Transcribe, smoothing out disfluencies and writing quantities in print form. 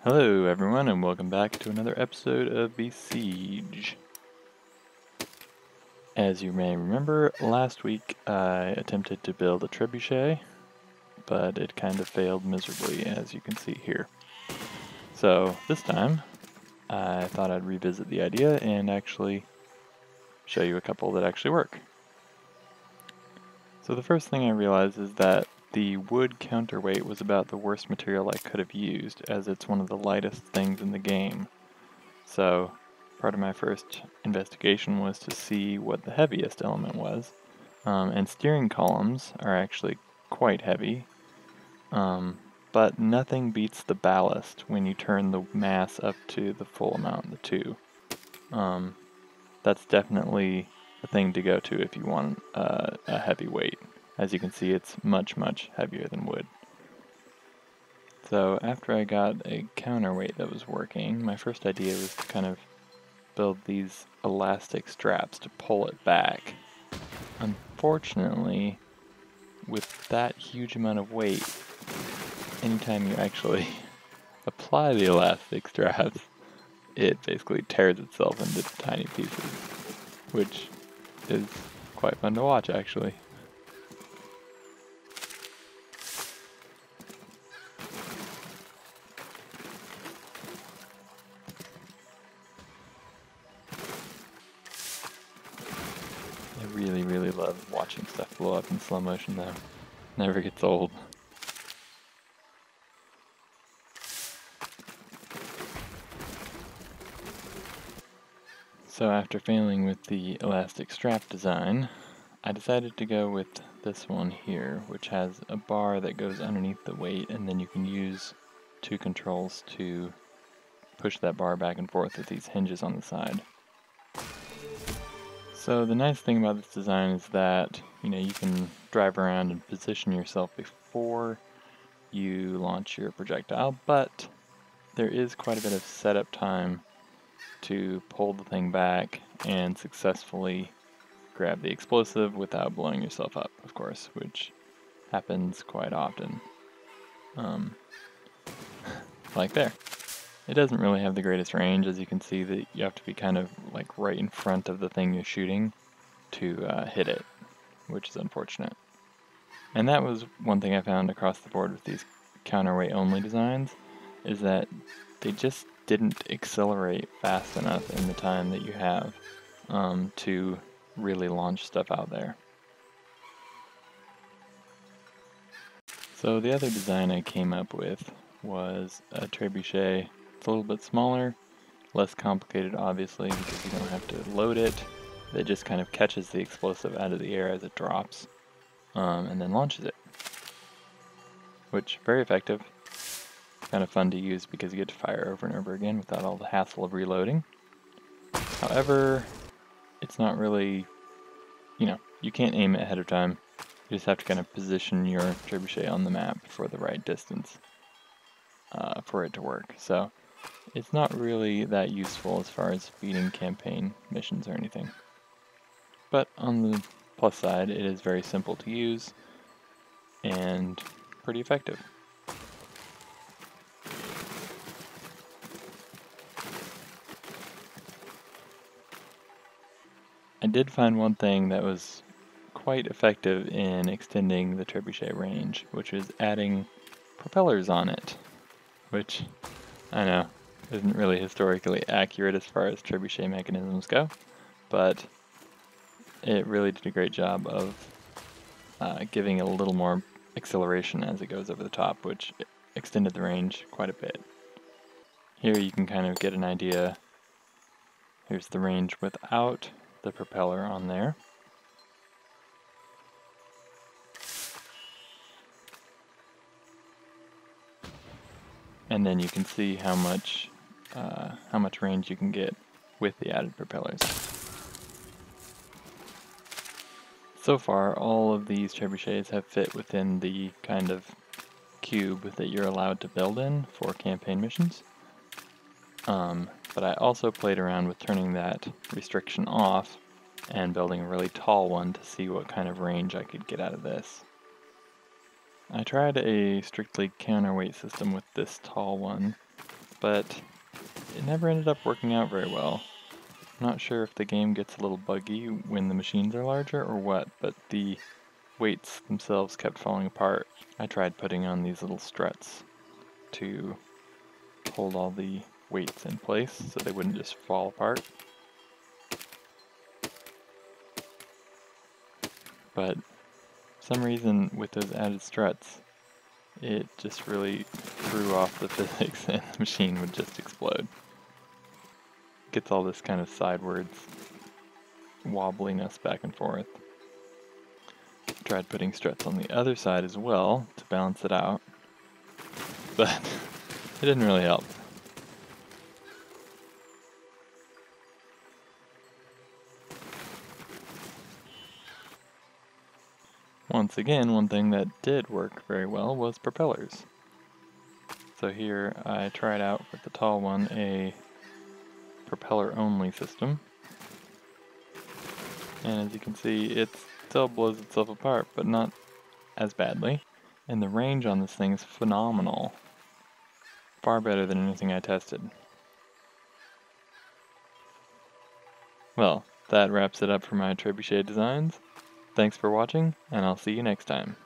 Hello everyone and welcome back to another episode of Besiege. As you may remember, last week I attempted to build a Trebuchet, but it kind of failed miserably, as you can see here. So this time I thought I'd revisit the idea and actually show you a couple that actually work. So the first thing I realized is that the wood counterweight was about the worst material I could have used, as it's one of the lightest things in the game. So part of my first investigation was to see what the heaviest element was, and steering columns are actually quite heavy, but nothing beats the ballast when you turn the mass up to the full amount, the 2. That's definitely the thing to go to if you want a heavy weight. As you can see, it's much, much heavier than wood. So after I got a counterweight that was working, my first idea was to kind of build these elastic straps to pull it back. Unfortunately, with that huge amount of weight, anytime you actually apply the elastic straps, it basically tears itself into tiny pieces, which is quite fun to watch actually. I really love watching stuff blow up in slow motion though. Never gets old. So after failing with the elastic strap design, I decided to go with this one here, which has a bar that goes underneath the weight, and then you can use 2 controls to push that bar back and forth with these hinges on the side. So the nice thing about this design is that, you can drive around and position yourself before you launch your projectile, but there is quite a bit of setup time to pull the thing back and successfully grab the explosive without blowing yourself up, of course, which happens quite often. Like there. It doesn't really have the greatest range, as you can see that you have to be kind of like right in front of the thing you're shooting to hit it, which is unfortunate. And that was one thing I found across the board with these counterweight only designs, is that they just didn't accelerate fast enough in the time that you have to really launch stuff out there. So the other design I came up with was a trebuchet. It's a little bit smaller, less complicated obviously because you don't have to load it. It just kind of catches the explosive out of the air as it drops, and then launches it. Which, very effective. Kind of fun to use because you get to fire over and over again without all the hassle of reloading. However, it's not really, you can't aim it ahead of time. You just have to kind of position your trebuchet on the map for the right distance for it to work. So it's not really that useful as far as beating campaign missions or anything. But on the plus side, it is very simple to use and pretty effective. I did find one thing that was quite effective in extending the trebuchet range, which is adding propellers on it, which I know isn't really historically accurate as far as trebuchet mechanisms go, but it really did a great job of giving a little more acceleration as it goes over the top, which extended the range quite a bit. Here you can kind of get an idea. Here's the range without the propeller on there. And then you can see how much range you can get with the added propellers. So far, all of these trebuchets have fit within the kind of cube that you're allowed to build in for campaign missions. But I also played around with turning that restriction off and building a really tall one to see what kind of range I could get out of this. I tried a strictly counterweight system with this tall one, but it never ended up working out very well. I'm not sure if the game gets a little buggy when the machines are larger or what, but the weights themselves kept falling apart. I tried putting on these little struts to hold all the weights in place so they wouldn't just fall apart. But for some reason with those added struts, it just really threw off the physics and the machine would just explode. Gets all this kind of sidewards wobbliness back and forth. Tried putting struts on the other side as well to balance it out, but it didn't really help. Once again, one thing that did work very well was propellers. So here I tried out with the tall one a propeller-only system. And as you can see, it still blows itself apart, but not as badly. And the range on this thing is phenomenal. Far better than anything I tested. Well, that wraps it up for my trebuchet designs. Thanks for watching, and I'll see you next time.